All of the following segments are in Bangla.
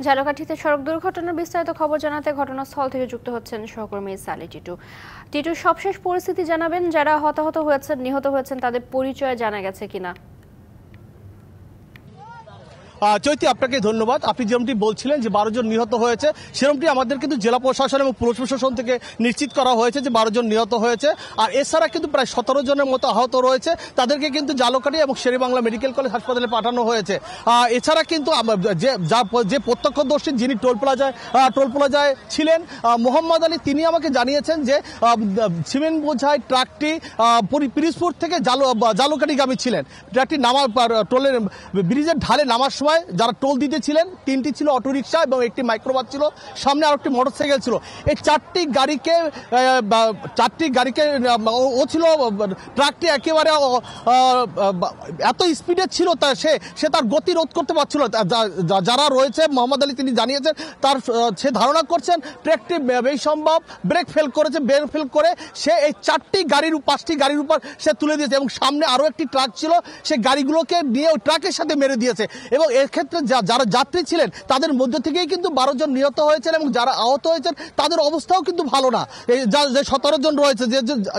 ঝালকাঠিতে সড়ক দুর্ঘটনার বিস্তারিত খবর জানাতে ঘটনাস্থল থেকে যুক্ত হচ্ছেন সহকর্মী সালি টিটু। টিটু, সবশেষ পরিস্থিতি জানাবেন, যারা হতাহত হয়েছেন, নিহত হয়েছেন, তাদের পরিচয় জানা গেছে কিনা? চৈতি, আপনাকে ধন্যবাদ। আপনি যেমনটি বলছিলেন যে 12 জন নিহত হয়েছে, সেরকমটি আমাদের কিন্তু জেলা প্রশাসন এবং পুলিশ প্রশাসন থেকে নিশ্চিত করা হয়েছে যে 12 জন নিহত হয়েছে। আর এছাড়া কিন্তু প্রায় 17 জনের মতো আহত রয়েছে, তাদেরকে কিন্তু ঝালকাঠি এবং শেরেবাংলা মেডিকেল কলেজ হাসপাতালে পাঠানো হয়েছে। এছাড়া কিন্তু যে প্রত্যক্ষদর্শী যিনি টোল প্লাজায় ছিলেন, মোহাম্মদ আলী, তিনি আমাকে জানিয়েছেন যে সিমেন্ট বোঝাই ট্রাকটি পিরিজপুর থেকে ঝালকাঠিগামী ছিলেন। ট্রাকটি টোলের ব্রিজের ঢালে নামার সময় যারা টোল দিতেছিলেন, 3টি ছিল অটোরিকশা এবং একটি মাইক্রোবাস ছিল, সামনে আর একটি মোটরসাইকেল ছিল। এই চারটি গাড়িকে ও ছিল, ট্রাকটি একেবারে এত স্পিডে ছিল সে তার গতি রোধ করতে পারছিল। যারা রয়েছে, মোহাম্মদ আলী তিনি জানিয়েছেন সে ধারণা করছেন ট্রাকটি বেসম্ভব ব্রেক ফেল করে সে এই 5টি গাড়ির উপর সে তুলে দিয়েছে এবং সামনে আরো একটি ট্রাক ছিল, সে গাড়িগুলোকে নিয়ে ওই ট্রাকের সাথে মেরে দিয়েছে। এবং এর ক্ষেত্রে যারা যাত্রী ছিলেন তাদের মধ্যে থেকেই কিন্তু 12 জন নিহত হয়েছেন এবং যারা আহত হয়েছেন তাদের অবস্থাও কিন্তু ভালো না। যে 17 জন রয়েছে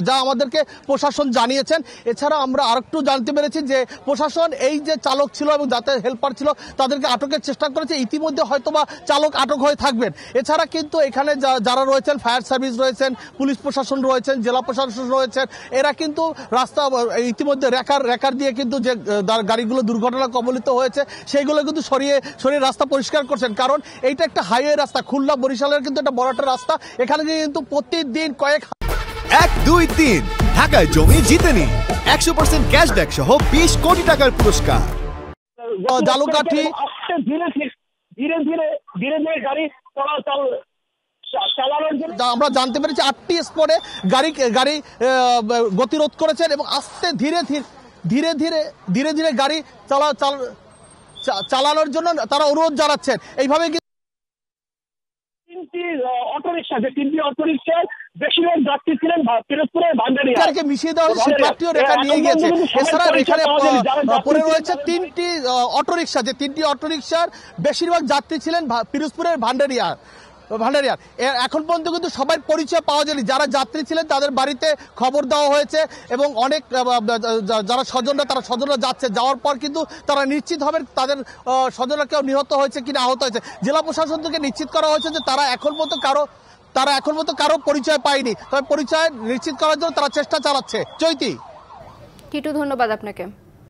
যা আমাদেরকে প্রশাসন জানিয়েছেন। এছাড়া আমরা আরেকটু জানতে পেরেছি যে প্রশাসন এই যে চালক ছিল এবং যাতে হেল্পার ছিল তাদেরকে আটকের চেষ্টা করেছে, ইতিমধ্যে হয়তোবা চালক আটক হয়ে থাকবেন। এছাড়া কিন্তু এখানে যারা রয়েছেন, ফায়ার সার্ভিস রয়েছেন, পুলিশ প্রশাসন রয়েছেন, জেলা প্রশাসন রয়েছেন, এরা কিন্তু রাস্তা ইতিমধ্যে রেকার দিয়ে কিন্তু যে গাড়িগুলো দুর্ঘটনা কবলিত হয়েছে সেইগুলো কিন্তু সরিয়ে রাস্তা পরিষ্কার করছেন। কারণ এইটা একটা হাইওয়ে রাস্তা, খুলনা বরিশালের কিন্তু একটা বড় একটা রাস্তা, এখানে কিন্তু প্রতিদিন 1, 2, 3 ঢাকায় জমি জিতে নিন 100% ক্যাশব্যাক সহ 20 কোটি টাকার পুরস্কার। ঝালকাঠি ধীরে গাড়ি আমরা জানতে পেরেছি 8টি স্পটে গাড়ি গতিরোধ করেছেন এবং আস্তে ধীরে গাড়ি চালানোর জন্য তারা অনুরোধ জানাচ্ছেন। এইভাবে তিনটি অটোরিকশার বেশিরভাগ যাত্রী ছিলেন পিরোজপুরের ভান্ডারিয়া মিশিয়ে দেওয়া হয়েছে, সেই ট্রাকটিও রেখা নিয়ে গিয়েছে। এছাড়া এখানে পড়ে রয়েছে 3টি অটোরিকশা, যে 3টি অটোরিকশার বেশিরভাগ যাত্রী ছিলেন পিরোজপুরের ভান্ডারিয়ার। এখন পর্যন্ত কিন্তু সবার পরিচয় পাওয়া যায়নি। যারা যাত্রী ছিলেন তাদের বাড়িতে খবর দেওয়া হয়েছে এবং অনেক যারা স্বজনরা যাচ্ছে, যাওয়ার পর কিন্তু তারা নিশ্চিত হবেন তাদের স্বজনরা কেউ নিহত হয়েছে কিনা আহত হয়েছে। জেলা প্রশাসন থেকে নিশ্চিত করা হয়েছে যে তারা এখন পর্যন্ত কারো পরিচয় পায়নি, তবে পরিচয় নিশ্চিত করার জন্য তারা চেষ্টা চালাচ্ছে। চৈতি, টিটু, ধন্যবাদ আপনাকে।